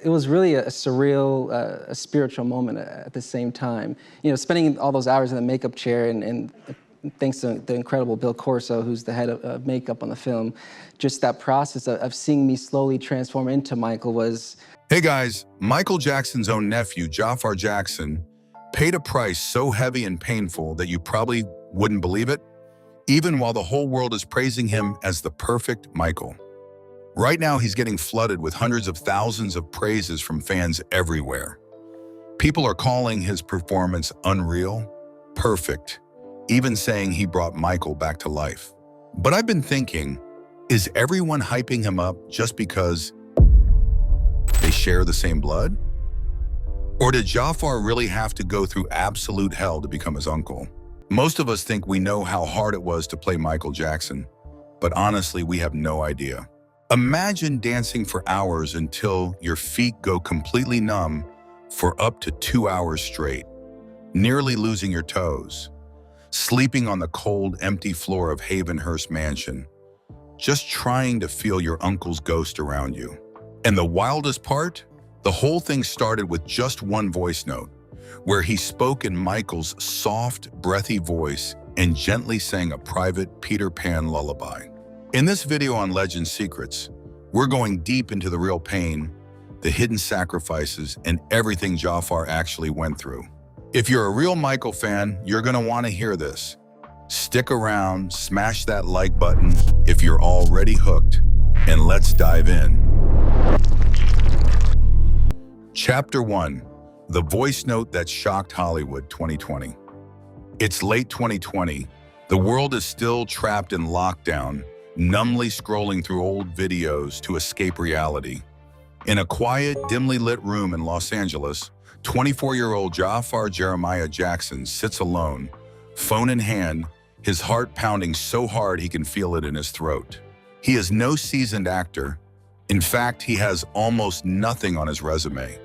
It was really a surreal, a spiritual moment at the same time. You know, spending all those hours in the makeup chair and thanks to the incredible Bill Corso, who's the head of makeup on the film, just that process of seeing me slowly transform into Michael was... Hey guys, Michael Jackson's own nephew, Jaafar Jackson, paid a price so heavy and painful that you probably wouldn't believe it, even while the whole world is praising him as the perfect Michael. Right now, he's getting flooded with hundreds of thousands of praises from fans everywhere. People are calling his performance unreal, perfect, even saying he brought Michael back to life. But I've been thinking, is everyone hyping him up just because they share the same blood? Or did Jaafar really have to go through absolute hell to become his uncle? Most of us think we know how hard it was to play Michael Jackson, but honestly, we have no idea. Imagine dancing for hours until your feet go completely numb for up to 2 hours straight, nearly losing your toes, sleeping on the cold, empty floor of Hayvenhurst mansion, just trying to feel your uncle's ghost around you. And the wildest part? The whole thing started with just one voice note, where he spoke in Michael's soft, breathy voice and gently sang a private Peter Pan lullaby. In this video on Legend Secrets, we're going deep into the real pain, the hidden sacrifices, and everything Jaafar actually went through. If you're a real Michael fan, you're gonna wanna hear this. Stick around, smash that like button if you're already hooked, and let's dive in. Chapter 1, The Voice Note That Shocked Hollywood 2020. It's late 2020. The world is still trapped in lockdown, numbly scrolling through old videos to escape reality. In a quiet, dimly lit room in Los Angeles, 24-year-old Jaafar Jeremiah Jackson sits alone, phone in hand, his heart pounding so hard he can feel it in his throat. He is no seasoned actor. In fact, he has almost nothing on his resume.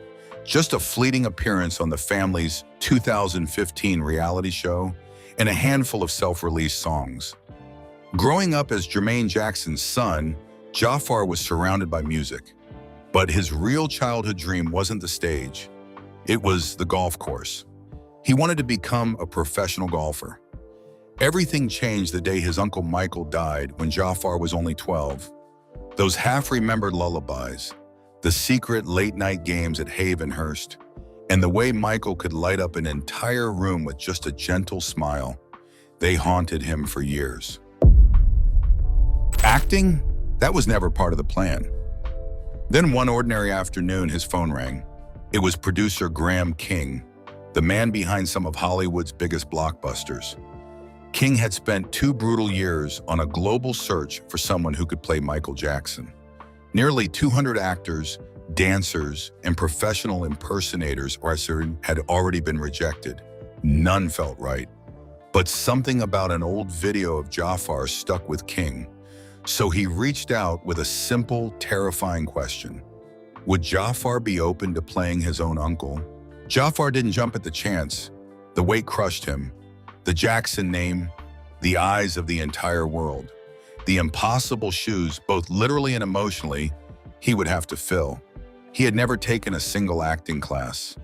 Just a fleeting appearance on the family's 2015 reality show and a handful of self-released songs. Growing up as Jermaine Jackson's son, Jaafar was surrounded by music. But his real childhood dream wasn't the stage. It was the golf course. He wanted to become a professional golfer. Everything changed the day his uncle Michael died when Jaafar was only 12. Those half-remembered lullabies, the secret late-night games at Hayvenhurst, and the way Michael could light up an entire room with just a gentle smile, they haunted him for years. Acting? That was never part of the plan. Then one ordinary afternoon, his phone rang. It was producer Graham King, the man behind some of Hollywood's biggest blockbusters. King had spent 2 brutal years on a global search for someone who could play Michael Jackson. Nearly 200 actors, dancers, and professional impersonators had already been rejected. None felt right. But something about an old video of Jaafar stuck with King. So he reached out with a simple, terrifying question. Would Jaafar be open to playing his own uncle? Jaafar didn't jump at the chance. The weight crushed him. The Jackson name, the eyes of the entire world. The impossible shoes, both literally and emotionally, he would have to fill. He had never taken a single acting class.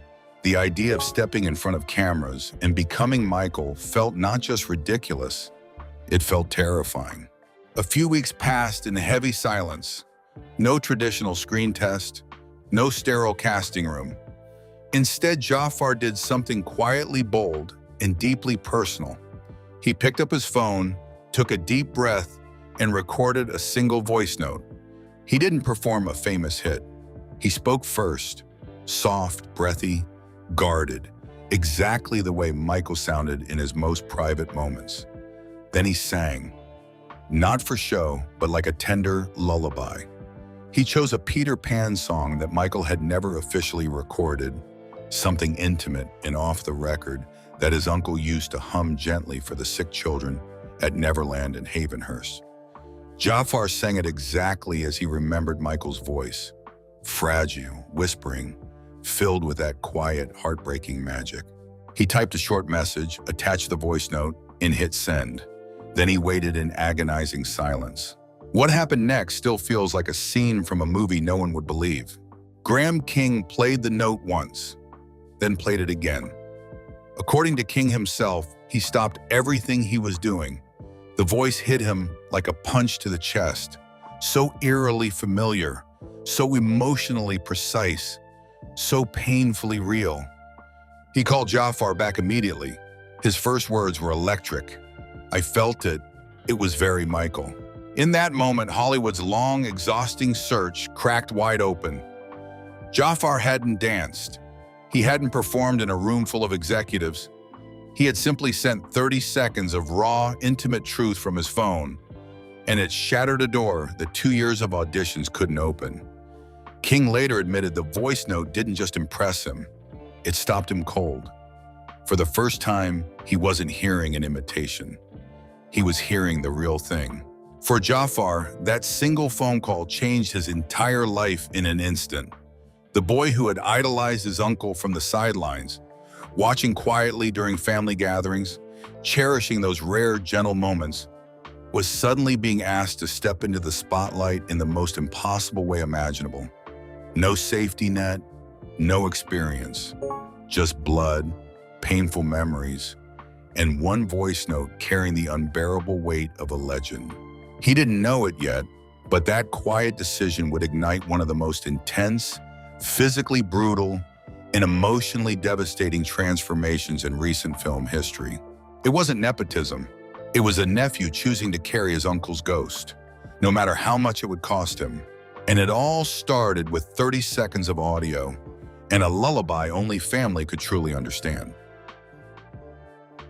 The idea of stepping in front of cameras and becoming Michael felt not just ridiculous, it felt terrifying. A few weeks passed in heavy silence. No traditional screen test, no sterile casting room. Instead, Jaafar did something quietly bold and deeply personal. He picked up his phone, took a deep breath, and recorded a single voice note. He didn't perform a famous hit. He spoke first, soft, breathy, guarded, exactly the way Michael sounded in his most private moments. Then he sang. Not for show, but like a tender lullaby. He chose a Peter Pan song that Michael had never officially recorded, something intimate and off the record that his uncle used to hum gently for the sick children at Neverland in Hayvenhurst. Jaafar sang it exactly as he remembered Michael's voice, fragile, whispering, filled with that quiet, heartbreaking magic. He typed a short message, attached the voice note, and hit send. Then he waited in agonizing silence. What happened next still feels like a scene from a movie no one would believe. Graham King played the note once, then played it again. According to King himself, he stopped everything he was doing. The voice hit him like a punch to the chest, so eerily familiar, so emotionally precise, so painfully real. He called Jaafar back immediately. His first words were electric. I felt it. It was very Michael. In that moment, Hollywood's long, exhausting search cracked wide open. Jaafar hadn't danced. He hadn't performed in a room full of executives. He had simply sent 30 seconds of raw, intimate truth from his phone, and it shattered a door that 2 years of auditions couldn't open. King later admitted the voice note didn't just impress him, it stopped him cold. For the first time, he wasn't hearing an imitation. He was hearing the real thing. For Jaafar, that single phone call changed his entire life in an instant. The boy who had idolized his uncle from the sidelines, watching quietly during family gatherings, cherishing those rare, gentle moments, was suddenly being asked to step into the spotlight in the most impossible way imaginable. No safety net, no experience, just blood, painful memories, and one voice note carrying the unbearable weight of a legend. He didn't know it yet, but that quiet decision would ignite one of the most intense, physically brutal, and emotionally devastating transformations in recent film history. It wasn't nepotism. It was a nephew choosing to carry his uncle's ghost, no matter how much it would cost him. And it all started with 30 seconds of audio and a lullaby only family could truly understand.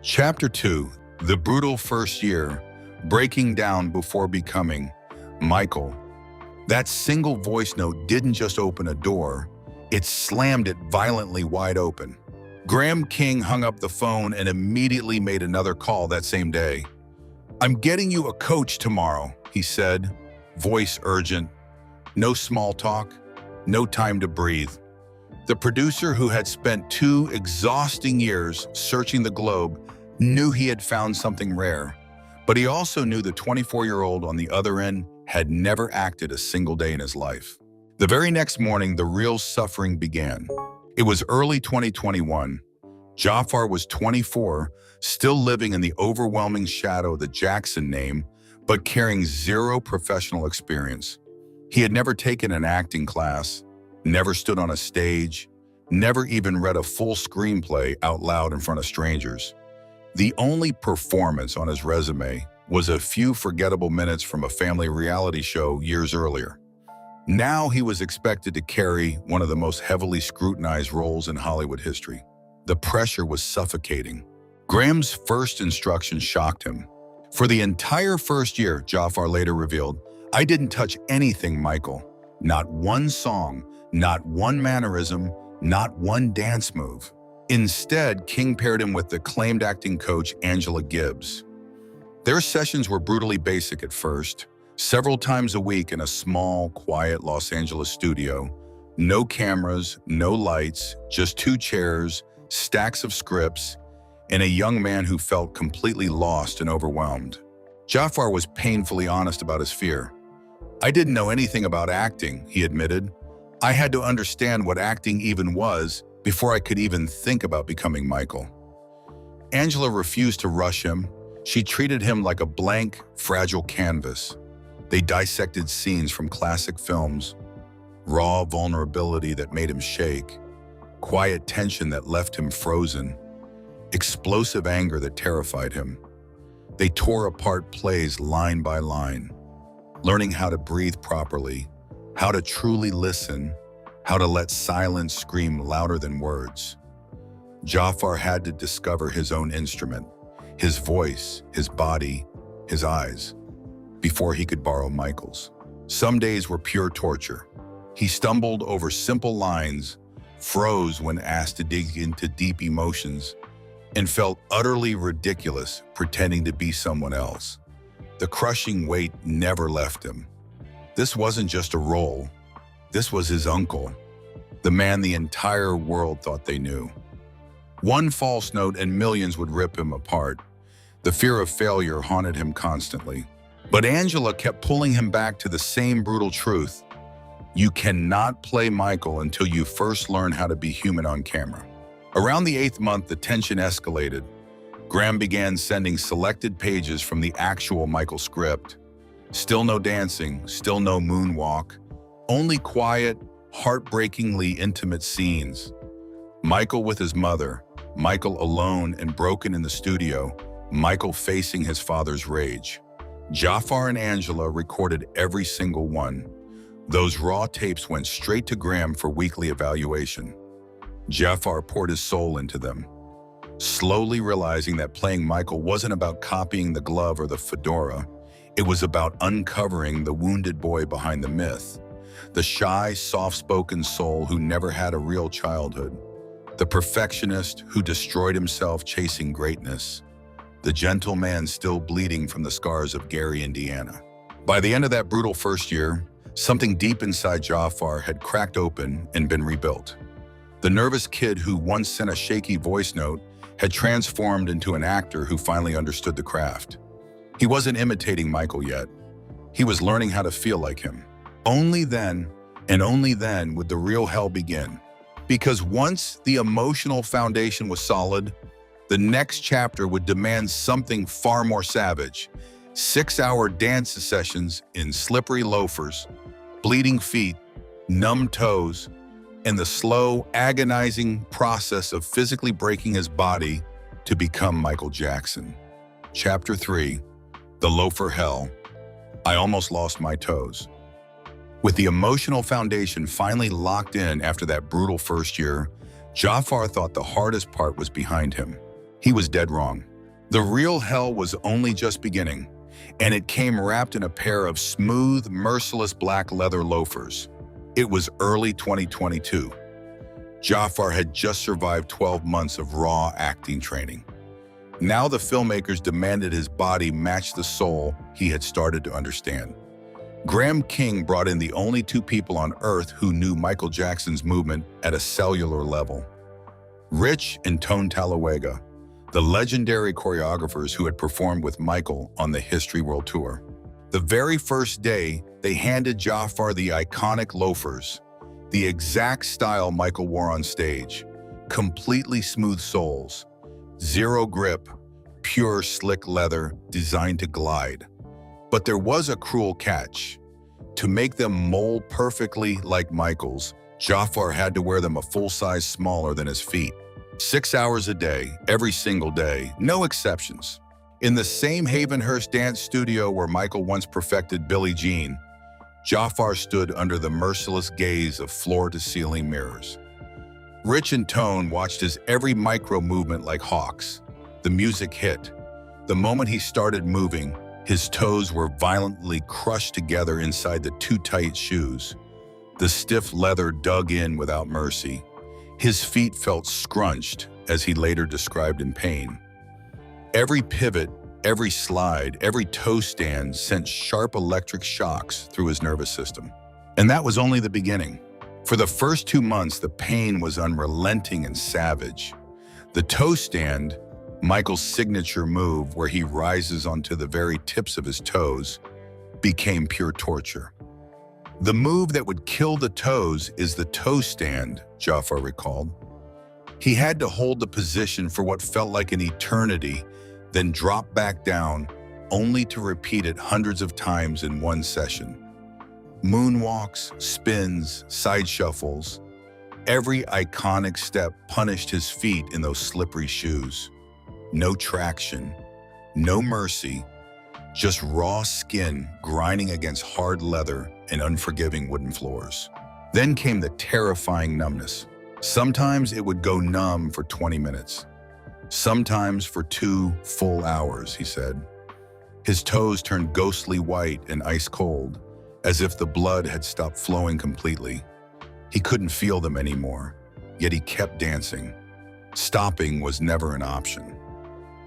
Chapter 2, The Brutal First Year, Breaking Down Before Becoming Michael. That single voice note didn't just open a door, it slammed it violently wide open. Graham King hung up the phone and immediately made another call that same day. "I'm getting you a coach tomorrow," he said, voice urgent. No small talk, no time to breathe. The producer, who had spent 2 exhausting years searching the globe, knew he had found something rare. But he also knew the 24-year-old on the other end had never acted a single day in his life. The very next morning, the real suffering began. It was early 2021. Jaafar was 24, still living in the overwhelming shadow of the Jackson name, but carrying 0 professional experience. He had never taken an acting class, never stood on a stage, never even read a full screenplay out loud in front of strangers. The only performance on his resume was a few forgettable minutes from a family reality show years earlier. Now he was expected to carry one of the most heavily scrutinized roles in Hollywood history. The pressure was suffocating. Graham's first instruction shocked him. For the entire first year, Jaafar later revealed, "I didn't touch anything, Michael. Not one song, not one mannerism, not one dance move." Instead, King paired him with acclaimed acting coach Angela Gibbs. Their sessions were brutally basic at first, several times a week in a small, quiet Los Angeles studio. No cameras, no lights, just 2 chairs, stacks of scripts, and a young man who felt completely lost and overwhelmed. Jaafar was painfully honest about his fear. "I didn't know anything about acting," he admitted. "I had to understand what acting even was before I could even think about becoming Michael." Angela refused to rush him. She treated him like a blank, fragile canvas. They dissected scenes from classic films, raw vulnerability that made him shake, quiet tension that left him frozen, explosive anger that terrified him. They tore apart plays line by line, learning how to breathe properly, how to truly listen, how to let silence scream louder than words. Jaafar had to discover his own instrument, his voice, his body, his eyes, before he could borrow Michael's. Some days were pure torture. He stumbled over simple lines, froze when asked to dig into deep emotions, and felt utterly ridiculous pretending to be someone else. The crushing weight never left him. This wasn't just a role. This was his uncle, the man the entire world thought they knew. One false note and millions would rip him apart. The fear of failure haunted him constantly. But Angela kept pulling him back to the same brutal truth. You cannot play Michael until you first learn how to be human on camera. Around the 8th month, the tension escalated. Graham began sending selected pages from the actual Michael script. Still no dancing, still no moonwalk, only quiet, heartbreakingly intimate scenes. Michael with his mother, Michael alone and broken in the studio, Michael facing his father's rage. Jaafar and Angela recorded every single one. Those raw tapes went straight to Graham for weekly evaluation. Jaafar poured his soul into them, slowly realizing that playing Michael wasn't about copying the glove or the fedora. It was about uncovering the wounded boy behind the myth, the shy, soft-spoken soul who never had a real childhood, the perfectionist who destroyed himself chasing greatness, the gentle man still bleeding from the scars of Gary, Indiana. By the end of that brutal first year, something deep inside Jaafar had cracked open and been rebuilt. The nervous kid who once sent a shaky voice note had transformed into an actor who finally understood the craft. He wasn't imitating Michael yet. He was learning how to feel like him. Only then, and only then, would the real hell begin. Because once the emotional foundation was solid, the next chapter would demand something far more savage. 6-hour dance sessions in slippery loafers, bleeding feet, numb toes, and the slow, agonizing process of physically breaking his body to become Michael Jackson. Chapter 3, The Loafer Hell. I almost lost my toes. With the emotional foundation finally locked in after that brutal first year, Jaafar thought the hardest part was behind him. He was dead wrong. The real hell was only just beginning, and it came wrapped in a pair of smooth, merciless black leather loafers. It was early 2022. Jaafar had just survived 12 months of raw acting training. Now the filmmakers demanded his body match the soul he had started to understand. Graham King brought in the only 2 people on Earth who knew Michael Jackson's movement at a cellular level. Rich and Tone Talawega, the legendary choreographers who had performed with Michael on the History World Tour. The very first day, they handed Jaafar the iconic loafers, the exact style Michael wore on stage. Completely smooth soles, zero grip, pure slick leather designed to glide. But there was a cruel catch. To make them mold perfectly like Michael's, Jaafar had to wear them a full size smaller than his feet. 6 hours a day, every single day, no exceptions. In the same Hayvenhurst dance studio where Michael once perfected Billie Jean, Jaafar stood under the merciless gaze of floor-to-ceiling mirrors. Rich and Tone watched his every micro movement like hawks. The music hit. The moment he started moving, his toes were violently crushed together inside the too tight shoes. The stiff leather dug in without mercy. His feet felt scrunched, as he later described in pain. Every pivot, every slide, every toe stand sent sharp electric shocks through his nervous system. And that was only the beginning. For the first 2 months, the pain was unrelenting and savage. The toe stand, Michael's signature move where he rises onto the very tips of his toes, became pure torture. The move that would kill the toes is the toe stand, Jaafar recalled. He had to hold the position for what felt like an eternity, then drop back down, only to repeat it hundreds of times in one session. Moonwalks, spins, side shuffles. Every iconic step punished his feet in those slippery shoes. No traction, no mercy, just raw skin grinding against hard leather and unforgiving wooden floors. Then came the terrifying numbness. Sometimes it would go numb for 20 minutes. Sometimes for 2 full hours, he said. His toes turned ghostly white and ice cold, as if the blood had stopped flowing completely. He couldn't feel them anymore, yet he kept dancing. Stopping was never an option.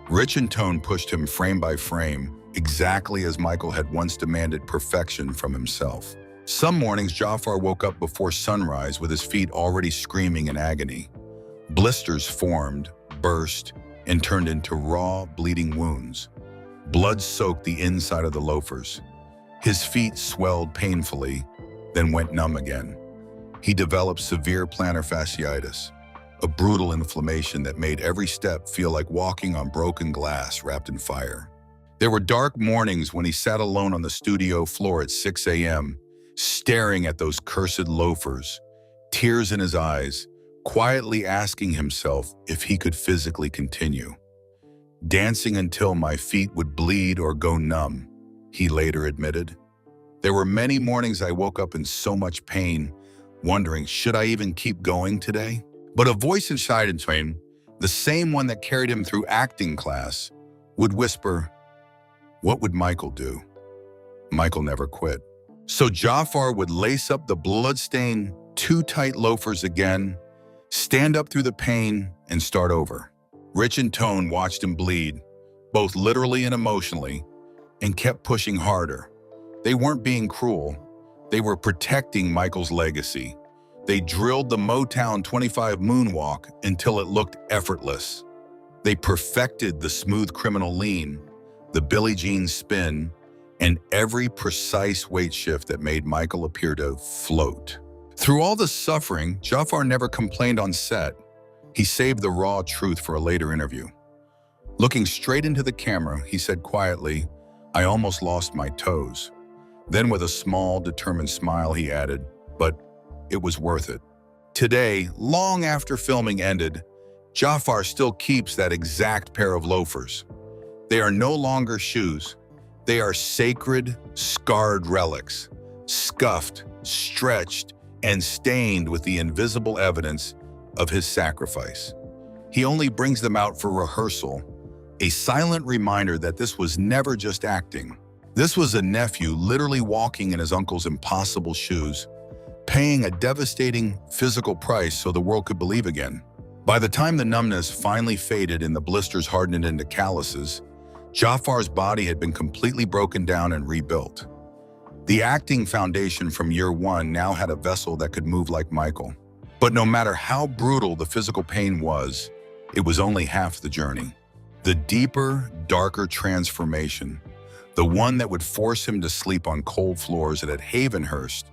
Rich and Tone pushed him frame by frame, exactly as Michael had once demanded perfection from himself. Some mornings, Jaafar woke up before sunrise with his feet already screaming in agony. Blisters formed, burst, and turned into raw, bleeding wounds. Blood soaked the inside of the loafers. His feet swelled painfully, then went numb again. He developed severe plantar fasciitis, a brutal inflammation that made every step feel like walking on broken glass wrapped in fire. There were dark mornings when he sat alone on the studio floor at 6 a.m., staring at those cursed loafers, tears in his eyes, quietly asking himself if he could physically continue. Dancing until my feet would bleed or go numb, he later admitted. There were many mornings I woke up in so much pain, wondering, should I even keep going today? But a voice inside him, the same one that carried him through acting class, would whisper, what would Michael do? Michael never quit. So Jaafar would lace up the blood-stained, too tight loafers again, stand up through the pain, and start over. Rich and Tone watched him bleed, both literally and emotionally, and kept pushing harder. They weren't being cruel. They were protecting Michael's legacy. They drilled the Motown 25 moonwalk until it looked effortless. They perfected the smooth criminal lean, the Billie Jean spin, and every precise weight shift that made Michael appear to float. Through all the suffering, Jaafar never complained on set. He saved the raw truth for a later interview. Looking straight into the camera, he said quietly, I almost lost my toes. Then with a small, determined smile, he added, but it was worth it. Today, long after filming ended, Jaafar still keeps that exact pair of loafers. They are no longer shoes. They are sacred, scarred relics, scuffed, stretched, and stained with the invisible evidence of his sacrifice. He only brings them out for rehearsal, a silent reminder that this was never just acting. This was a nephew literally walking in his uncle's impossible shoes, paying a devastating physical price so the world could believe again. By the time the numbness finally faded and the blisters hardened into calluses, Jaafar's body had been completely broken down and rebuilt. The acting foundation from year one now had a vessel that could move like Michael. But no matter how brutal the physical pain was, it was only half the journey. The deeper, darker transformation, the one that would force him to sleep on cold floors at Hayvenhurst,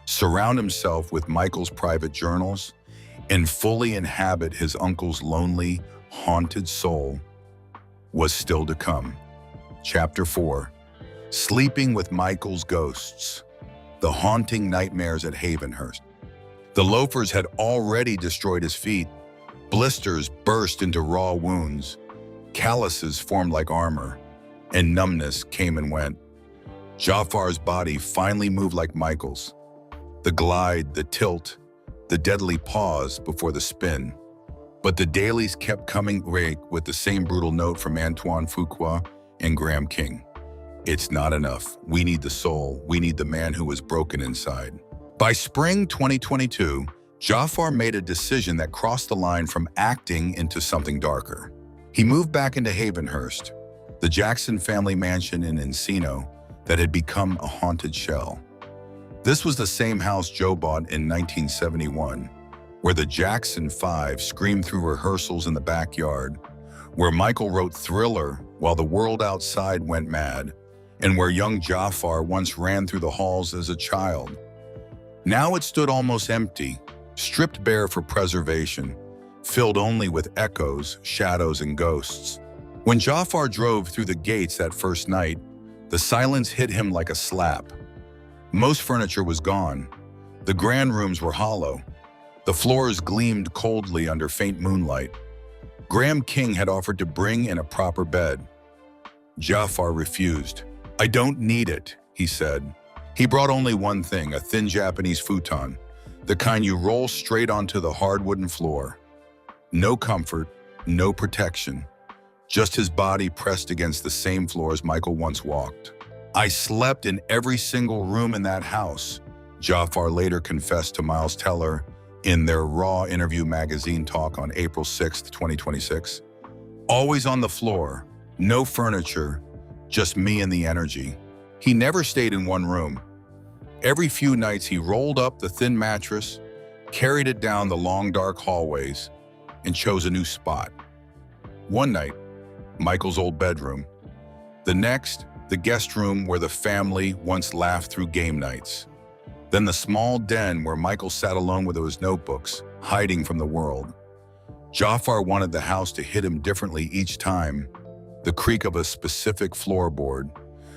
surround himself with Michael's private journals, and fully inhabit his uncle's lonely, haunted soul, was still to come. Chapter 4. Sleeping with Michael's Ghosts. The haunting nightmares at Hayvenhurst. The loafers had already destroyed his feet. Blisters burst into raw wounds. Calluses formed like armor, and numbness came and went. Jaafar's body finally moved like Michael's. The glide, the tilt, the deadly pause before the spin. But the dailies kept coming with the same brutal note from Antoine Fuqua and Graham King. It's not enough. We need the soul. We need the man who was broken inside. By spring 2022, Jaafar made a decision that crossed the line from acting into something darker. He moved back into Hayvenhurst, the Jackson family mansion in Encino that had become a haunted shell. This was the same house Joe bought in 1971, where the Jackson Five screamed through rehearsals in the backyard, where Michael wrote Thriller while the world outside went mad, and where young Jaafar once ran through the halls as a child. Now it stood almost empty, stripped bare for preservation, filled only with echoes, shadows, and ghosts. When Jaafar drove through the gates that first night, the silence hit him like a slap. Most furniture was gone. The grand rooms were hollow. The floors gleamed coldly under faint moonlight. Graham King had offered to bring in a proper bed. Jaafar refused. I don't need it, he said. He brought only one thing, a thin Japanese futon, the kind you roll straight onto the hard wooden floor. No comfort, no protection, just his body pressed against the same floor as Michael once walked. I slept in every single room in that house, Jaafar later confessed to Miles Teller in their Raw Interview magazine talk on April 6, 2026. Always on the floor, no furniture, just me and the energy. He never stayed in one room. Every few nights he rolled up the thin mattress, carried it down the long dark hallways, and chose a new spot. One night, Michael's old bedroom. The next, the guest room where the family once laughed through game nights. Then the small den where Michael sat alone with those notebooks, hiding from the world. Jaafar wanted the house to hit him differently each time. The creak of a specific floorboard,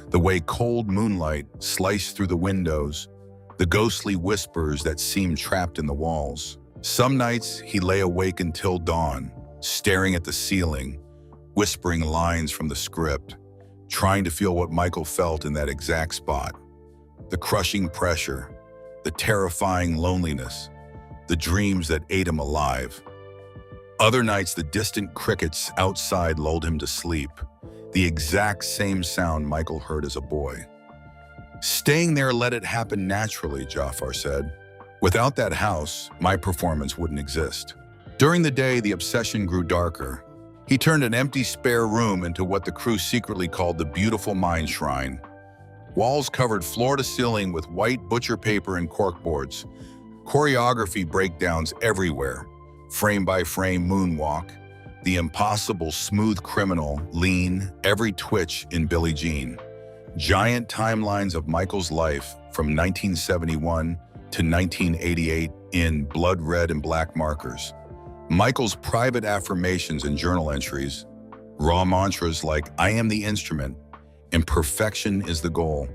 the way cold moonlight sliced through the windows, the ghostly whispers that seemed trapped in the walls. Some nights he lay awake until dawn, staring at the ceiling, whispering lines from the script, trying to feel what Michael felt in that exact spot. The crushing pressure, the terrifying loneliness, the dreams that ate him alive. Other nights, the distant crickets outside lulled him to sleep, the exact same sound Michael heard as a boy. Staying there let it happen naturally, Jaafar said. Without that house, my performance wouldn't exist. During the day, the obsession grew darker. He turned an empty spare room into what the crew secretly called the Beautiful Mind Shrine. Walls covered floor to ceiling with white butcher paper and corkboards. Choreography breakdowns everywhere. Frame by frame moonwalk. The impossible smooth criminal lean, every twitch in Billie Jean. Giant timelines of Michael's life from 1971 to 1988 in blood red and black markers. Michael's private affirmations and journal entries. Raw mantras like, I am the instrument, and perfection is the goal.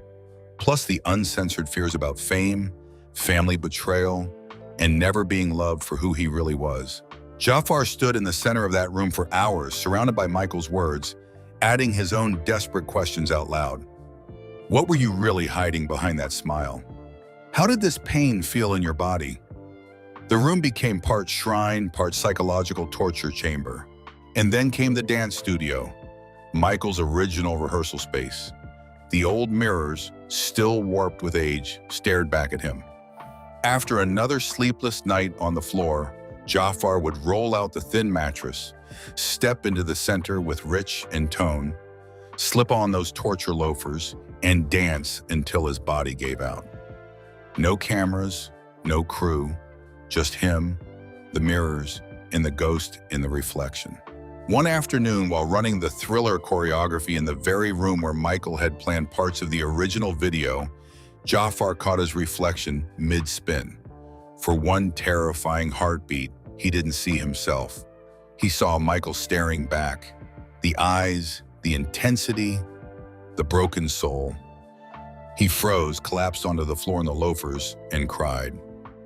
Plus the uncensored fears about fame, family betrayal, and never being loved for who he really was. Jaafar stood in the center of that room for hours, surrounded by Michael's words, adding his own desperate questions out loud. What were you really hiding behind that smile? How did this pain feel in your body? The room became part shrine, part psychological torture chamber. And then came the dance studio, Michael's original rehearsal space. The old mirrors, still warped with age, stared back at him. After another sleepless night on the floor, Jaafar would roll out the thin mattress, step into the center with Rich and Tone, slip on those torture loafers, and dance until his body gave out. No cameras, no crew, just him, the mirrors, and the ghost in the reflection. One afternoon, while running the thriller choreography in the very room where Michael had planned parts of the original video, Jaafar caught his reflection mid-spin. For one terrifying heartbeat, he didn't see himself. He saw Michael staring back. The eyes, the intensity, the broken soul. He froze, collapsed onto the floor in the loafers, and cried.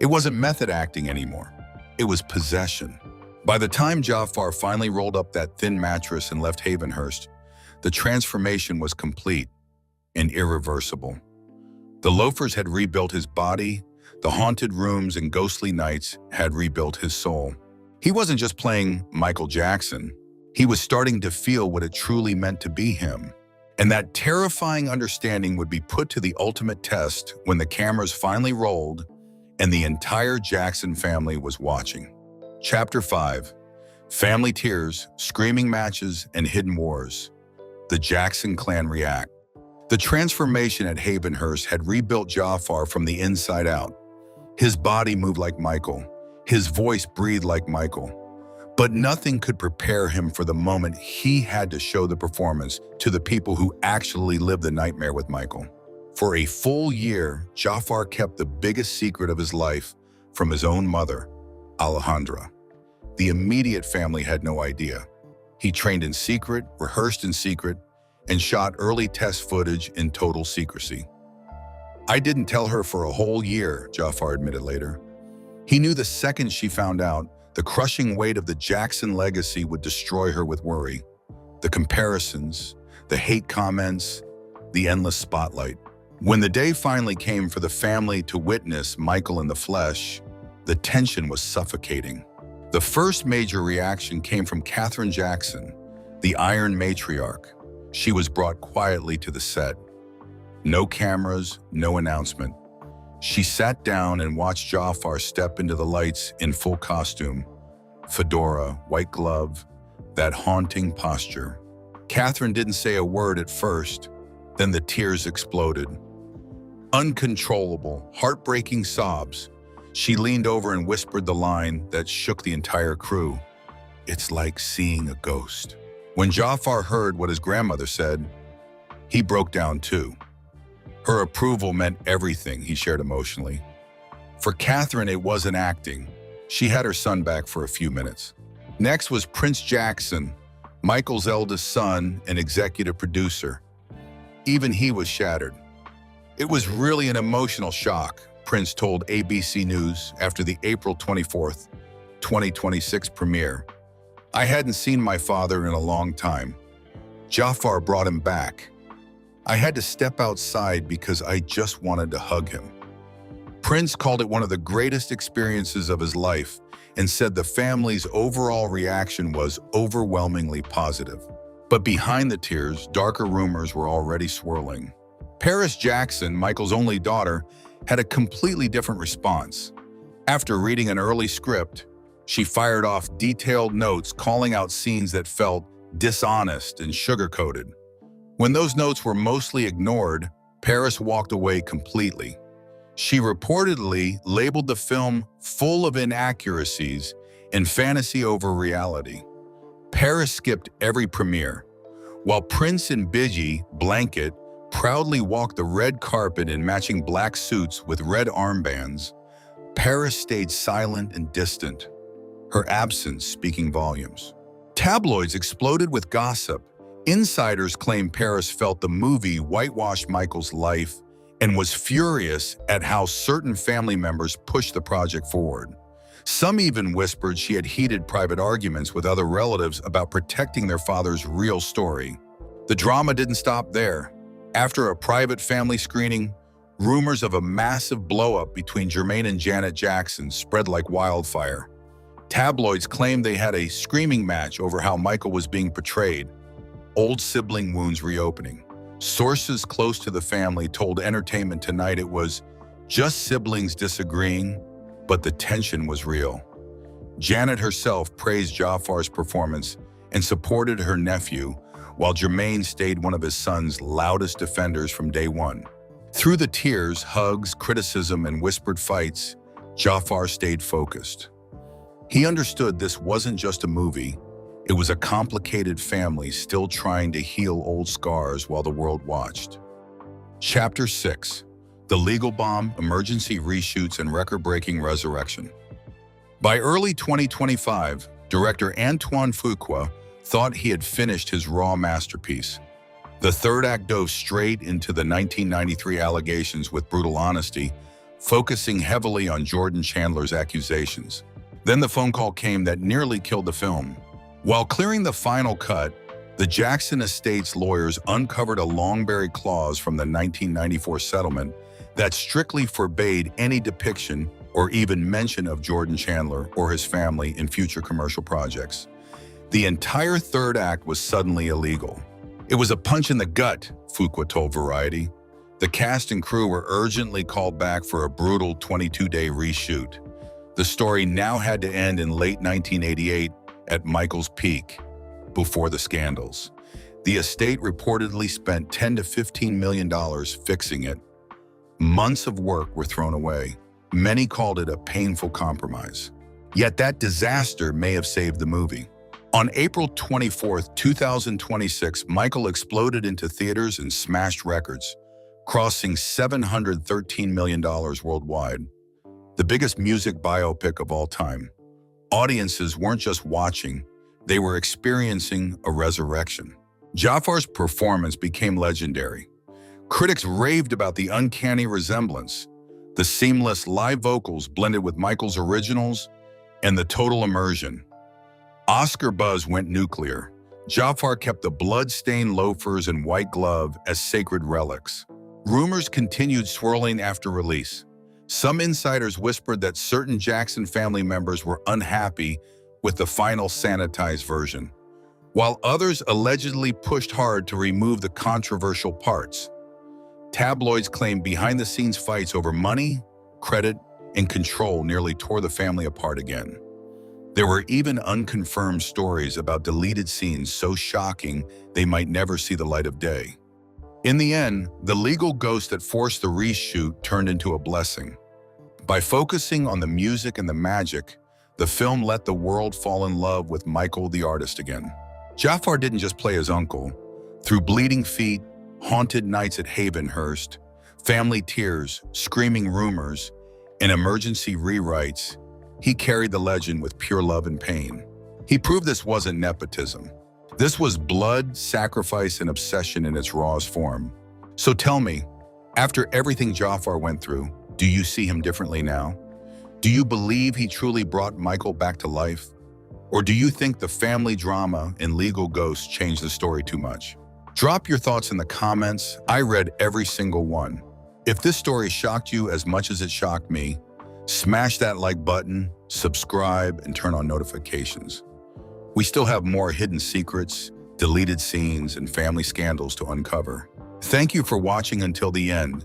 It wasn't method acting anymore. It was possession. By the time Jaafar finally rolled up that thin mattress and left Hayvenhurst, the transformation was complete and irreversible. The loafers had rebuilt his body, the haunted rooms and ghostly nights had rebuilt his soul. He wasn't just playing Michael Jackson, he was starting to feel what it truly meant to be him. And that terrifying understanding would be put to the ultimate test when the cameras finally rolled and the entire Jackson family was watching. Chapter 5. Family tears, screaming matches, and hidden wars. The Jackson clan react. The transformation at Hayvenhurst had rebuilt Jaafar from the inside out. His body moved like Michael. His voice breathed like Michael. But nothing could prepare him for the moment he had to show the performance to the people who actually lived the nightmare with Michael. For a full year, Jaafar kept the biggest secret of his life from his own mother, Alejandra. The immediate family had no idea. He trained in secret, rehearsed in secret, and shot early test footage in total secrecy. I didn't tell her for a whole year, Jaafar admitted later. He knew the second she found out, the crushing weight of the Jackson legacy would destroy her with worry. The comparisons, the hate comments, the endless spotlight. When the day finally came for the family to witness Michael in the flesh, the tension was suffocating. The first major reaction came from Jaafar Jackson, the Iron Matriarch. She was brought quietly to the set. No cameras, no announcement. She sat down and watched Jaafar step into the lights in full costume. Fedora, white glove, that haunting posture. Catherine didn't say a word at first, then the tears exploded. Uncontrollable, heartbreaking sobs. She leaned over and whispered the line that shook the entire crew. It's like seeing a ghost. When Jaafar heard what his grandmother said, he broke down too. Her approval meant everything, he shared emotionally. For Catherine, it wasn't acting. She had her son back for a few minutes. Next was Prince Jackson, Michael's eldest son and executive producer. Even he was shattered. It was really an emotional shock, Prince told ABC News after the April 24th, 2026 premiere. I hadn't seen my father in a long time. Jaafar brought him back. I had to step outside because I just wanted to hug him. Prince called it one of the greatest experiences of his life and said the family's overall reaction was overwhelmingly positive. But behind the tears, darker rumors were already swirling. Paris Jackson, Michael's only daughter, had a completely different response. After reading an early script, she fired off detailed notes calling out scenes that felt dishonest and sugar-coated. When those notes were mostly ignored, Paris walked away completely. She reportedly labeled the film full of inaccuracies and fantasy over reality. Paris skipped every premiere. While Prince and Biggie Blanket proudly walked the red carpet in matching black suits with red armbands, Paris stayed silent and distant, her absence speaking volumes. Tabloids exploded with gossip. Insiders claimed Paris felt the movie whitewashed Michael's life and was furious at how certain family members pushed the project forward. Some even whispered she had heated private arguments with other relatives about protecting their father's real story. The drama didn't stop there. After a private family screening, rumors of a massive blow-up between Jermaine and Janet Jackson spread like wildfire. Tabloids claimed they had a screaming match over how Michael was being portrayed, old sibling wounds reopening. Sources close to the family told Entertainment Tonight it was just siblings disagreeing, but the tension was real. Janet herself praised Jaafar's performance and supported her nephew, while Jermaine stayed one of his son's loudest defenders from day one. Through the tears, hugs, criticism, and whispered fights, Jaafar stayed focused. He understood this wasn't just a movie. It was a complicated family still trying to heal old scars while the world watched. Chapter 6: The Legal Bomb, Emergency Reshoots, and Record-Breaking Resurrection. By early 2025, director Antoine Fuqua thought he had finished his raw masterpiece. The third act dove straight into the 1993 allegations with brutal honesty, focusing heavily on Jordan Chandler's accusations. Then the phone call came that nearly killed the film. While clearing the final cut, the Jackson estate's lawyers uncovered a long-buried clause from the 1994 settlement that strictly forbade any depiction or even mention of Jordan Chandler or his family in future commercial projects. The entire third act was suddenly illegal. It was a punch in the gut, Fuqua told Variety. The cast and crew were urgently called back for a brutal 22-day reshoot. The story now had to end in late 1988 at Michael's peak, before the scandals. The estate reportedly spent $10 to $15 million fixing it. Months of work were thrown away. Many called it a painful compromise. Yet that disaster may have saved the movie. On April 24, 2026, Michael exploded into theaters and smashed records, crossing $713 million worldwide. The biggest music biopic of all time. Audiences weren't just watching, they were experiencing a resurrection. Jaafar's performance became legendary. Critics raved about the uncanny resemblance, the seamless live vocals blended with Michael's originals, and the total immersion. Oscar buzz went nuclear. Jaafar kept the blood-stained loafers and white glove as sacred relics. Rumors continued swirling after release. Some insiders whispered that certain Jackson family members were unhappy with the final sanitized version, while others allegedly pushed hard to remove the controversial parts. Tabloids claimed behind-the-scenes fights over money, credit, and control nearly tore the family apart again. There were even unconfirmed stories about deleted scenes so shocking they might never see the light of day. In the end, the legal ghost that forced the reshoot turned into a blessing. By focusing on the music and the magic, the film let the world fall in love with Michael the artist again. Jaafar didn't just play his uncle. Through Bleeding Feet, Haunted Nights at Hayvenhurst, Family tears, screaming rumors, and emergency rewrites, he carried the legend with pure love and pain. He proved this wasn't nepotism. This was blood, sacrifice, and obsession in its rawest form. So tell me, after everything Jaafar went through, do you see him differently now? Do you believe he truly brought Michael back to life? Or do you think the family drama and legal ghosts changed the story too much? Drop your thoughts in the comments. I read every single one. If this story shocked you as much as it shocked me, smash that like button, subscribe, and turn on notifications. We still have more hidden secrets, deleted scenes, and family scandals to uncover. Thank you for watching until the end.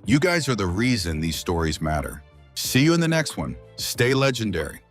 You guys are the reason these stories matter. See you in the next one. Stay legendary.